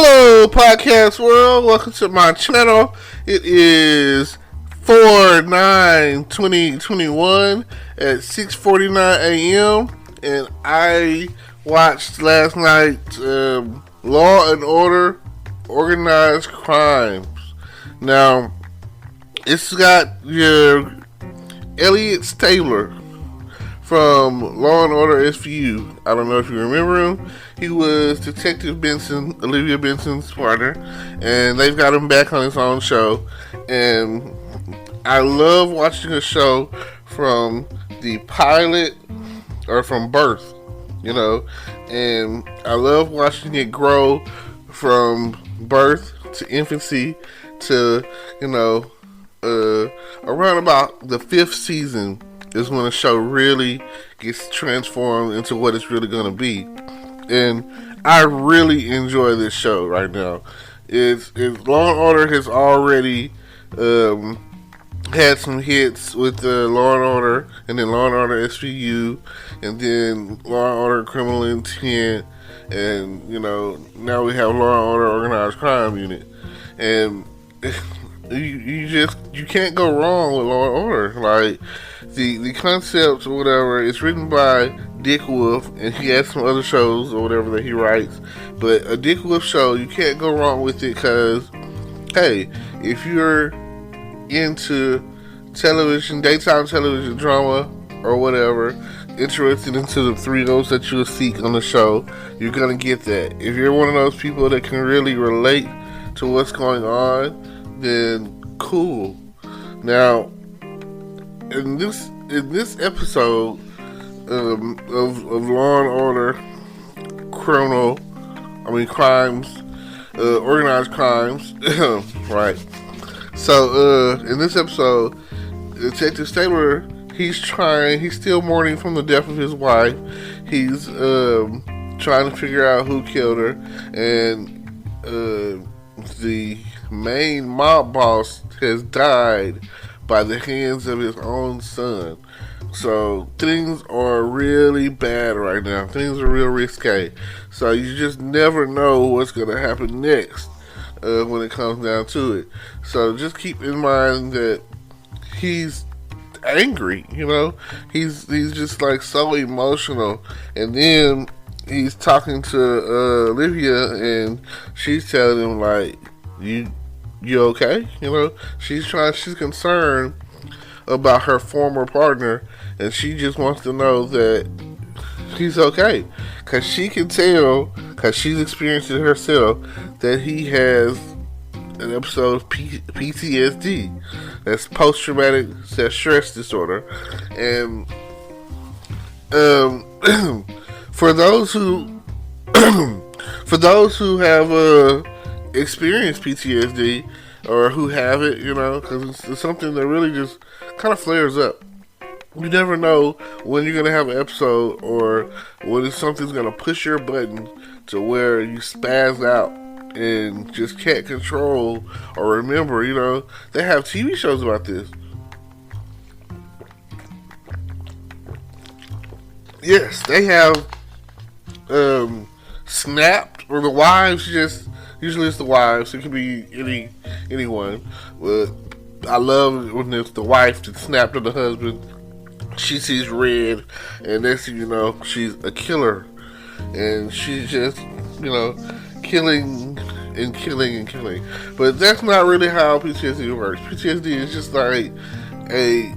Hello, podcast world. Welcome to my channel. It is 4/9/2021 at 6:49 a.m. and I watched last night Law and Order: Organized Crimes. Now, it's got your Elliot Stabler from Law and Order SVU. I don't know if you remember him. He was Detective Benson, Olivia Benson's partner, and they've got him back on his own show. And I love watching a show from the pilot or from birth, and I love watching it grow from birth to infancy to, around about the 5th season is when the show really gets transformed into what it's really going to be. And I really enjoy this show right now. It's Law and Order has already had some hits with Law and Order, and then Law and Order SVU, and then Law and Order Criminal Intent, and now we have Law and Order Organized Crime Unit, and you can't go wrong with Law and Order. Like the concept or whatever, it's written by Dick Wolf, and he has some other shows or whatever that he writes. But a Dick Wolf show, you can't go wrong with it because, hey, if you're into television, daytime television drama or whatever, interested into the thrills that you'll seek on the show, you're gonna get that. If you're one of those people that can really relate to what's going on, then cool. Now, in this episode of Law and Order Crimes, Organized Crimes, right? So in this episode, Detective Stabler, he's still mourning from the death of his wife. He's trying to figure out who killed her, and the main mob boss has died by the hands of his own son. So things are really bad right now. Things are real risque. So you just never know what's going to happen next when it comes down to it. So just keep in mind that he's angry, He's just like so emotional. And then he's talking to Olivia, and she's telling him like, you okay? She's concerned about her former partner, and she just wants to know that he's okay, because she can tell, because she's experienced it herself, that he has an episode of PTSD. That's post-traumatic stress disorder. And for those who have experienced PTSD, or who have it, because it's something that really just kind of flares up. You never know when you're going to have an episode, or when something's going to push your button to where you spaz out and just can't control or remember. They have TV shows about this. Yes, they have Snapped, or the wives usually it's the wives. It could be anyone. But I love when it's the wife that snapped at the husband. She sees red, and next thing you know, she's a killer, and she's just killing and killing and killing. But that's not really how PTSD works. PTSD is just like a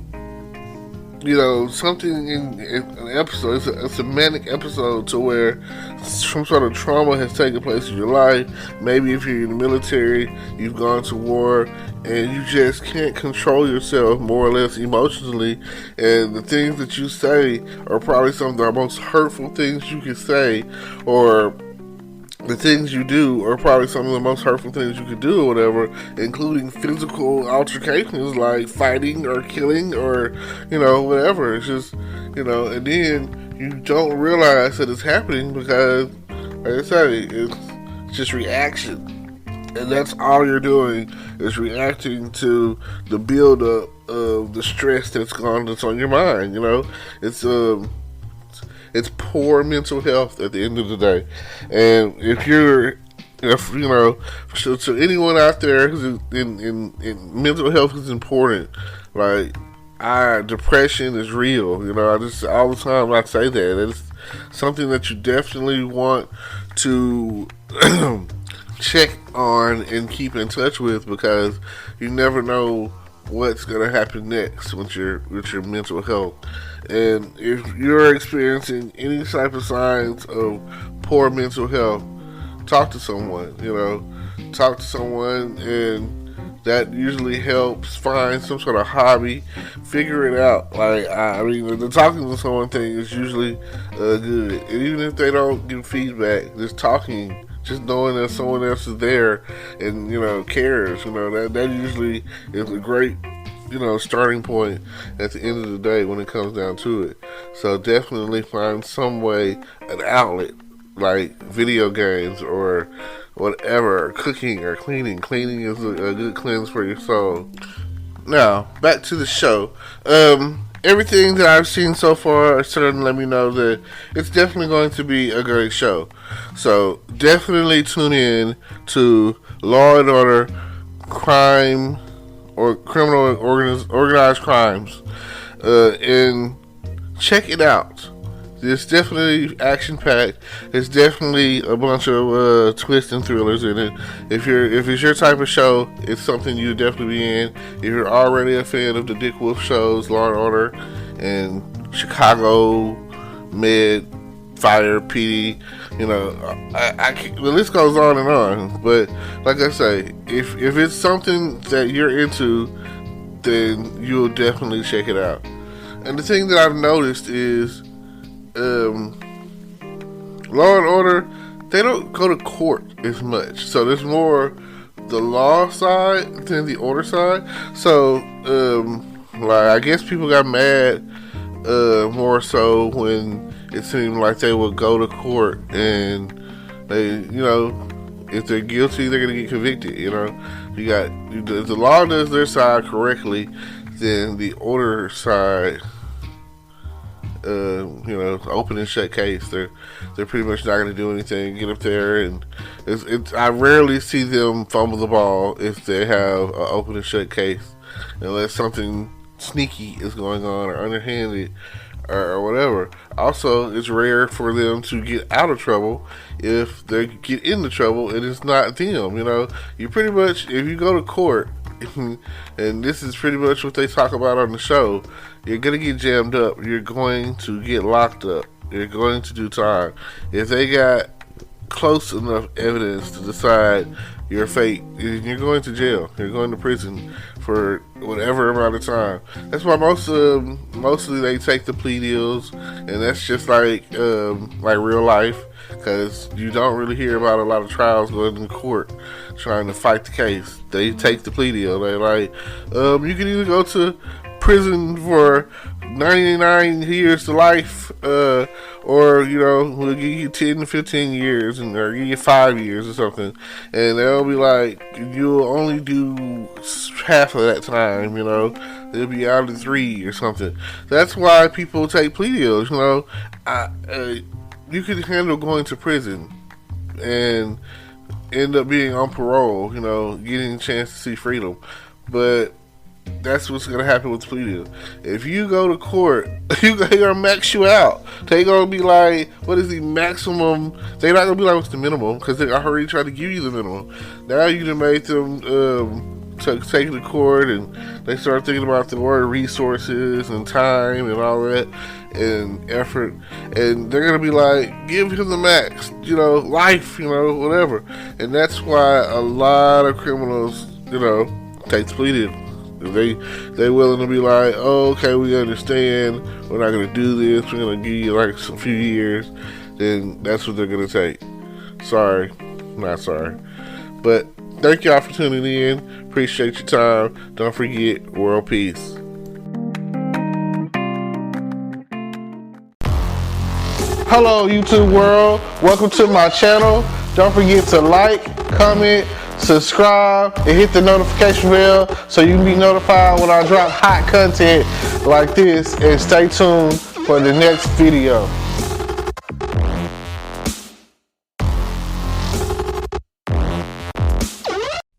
something in an episode. It's a manic episode to where some sort of trauma has taken place in your life. Maybe if you're in the military, you've gone to war, and you just can't control yourself, more or less emotionally. And the things that you say are probably some of the most hurtful things you can say, or the things you do are probably some of the most hurtful things you could do, or whatever, including physical altercations like fighting or killing or, whatever. It's just, and then you don't realize that it's happening because, like I say, it's just reaction. And that's all you're doing, is reacting to the buildup of the stress that's on your mind, It's poor mental health at the end of the day. And if you're If, you know, to anyone out there who's in mental health is important. Like, depression is real. You know, I just all the time I say that it's something that you definitely want to check on and keep in touch with, because you never know what's gonna happen next with your mental health. And if you're experiencing any type of signs of poor mental health, talk to someone. You know, talk to someone, and that usually helps. Find some sort of hobby, figure it out. Like, I mean, the talking to someone thing is usually good. And even if they don't give feedback, just talking, just knowing that someone else is there and, you know, cares, you know, that usually is a great, you know, starting point at the end of the day when it comes down to it. So definitely find some way, an outlet, like video games or whatever, or cooking or cleaning. Cleaning is a good cleanse for your soul. Now, back to the show. Everything that I've seen so far is starting to let me know that it's definitely going to be a great show. So definitely tune in to Law and Order, crime or criminal organized crimes, and check it out. It's definitely action packed. It's definitely a bunch of twists and thrillers in it. If it's your type of show, it's something you definitely be in. If you're already a fan of the Dick Wolf shows, Law and Order, and Chicago Med, Fire, PD, you know, the list goes on and on. But like I say, if it's something that you're into, then you'll definitely check it out. And the thing that I've noticed is, Law and Order, they don't go to court as much, so there's more the law side than the order side. So like, I guess people got mad more so when it seemed like they would go to court and they, you know, if they're guilty, they're gonna get convicted. You know, if the law does their side correctly, then the order side, you know, open and shut case. They're pretty much not going to do anything. Get up there, and I rarely see them fumble the ball if they have an open and shut case, unless something sneaky is going on or underhanded or whatever. Also, it's rare for them to get out of trouble if they get into trouble and it's not them. You know, you pretty much, if you go to court, and this is pretty much what they talk about on the show, you're going to get jammed up. You're going to get locked up. You're going to do time. If they got close enough evidence to decide your fate, you're going to jail. You're going to prison for whatever amount of time. That's why mostly they take the plea deals, and that's just like real life, because you don't really hear about a lot of trials going to court trying to fight the case. They take the plea deal. They're like, you can either go to prison for 99 years to life, or, you know, we'll give you 10 to 15 years, or give you 5 years or something, and they'll be like, you'll only do half of that time, you know, they'll be out of 3 or something. That's why people take plea deals. You know, you can handle going to prison and end up being on parole, you know, getting a chance to see freedom, but that's what's going to happen with the plea deal. If you go to court, they're going to max you out. They're going to be like, what is the maximum? They're not going to be like, what's the minimum? Because they already tried to give you the minimum. Now you done made them take to court, and they start thinking about the word resources and time and all that and effort. And they're going to be like, give him the max, you know, life, you know, whatever. And that's why a lot of criminals, you know, take the plea deal. They willing to be like, oh, okay, we understand, we're not going to do this, we're going to give you like a few years, then that's what they're going to take. Sorry, not sorry. But thank y'all for tuning in. Appreciate your time. Don't forget, world peace. Hello, YouTube world. Welcome to my channel. Don't forget to like, comment, subscribe, and hit the notification bell so you can be notified when I drop hot content like this, and stay tuned for the next video.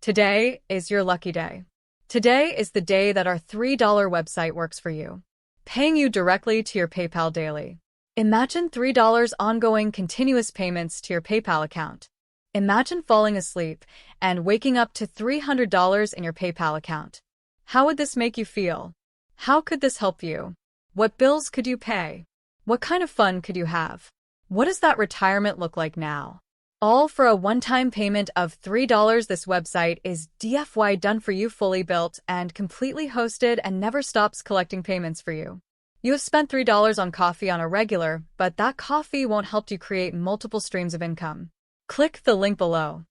Today is your lucky day. Today is the day that our $3 website works for you, paying you directly to your PayPal daily. Imagine $3 ongoing continuous payments to your PayPal account. Imagine falling asleep and waking up to $300 in your PayPal account. How would this make you feel? How could this help you? What bills could you pay? What kind of fun could you have? What does that retirement look like now? All for a one-time payment of $3. This website is DFY done for you, fully built and completely hosted, and never stops collecting payments for you. You have spent $3 on coffee on a regular, but that coffee won't help you create multiple streams of income. Click the link below.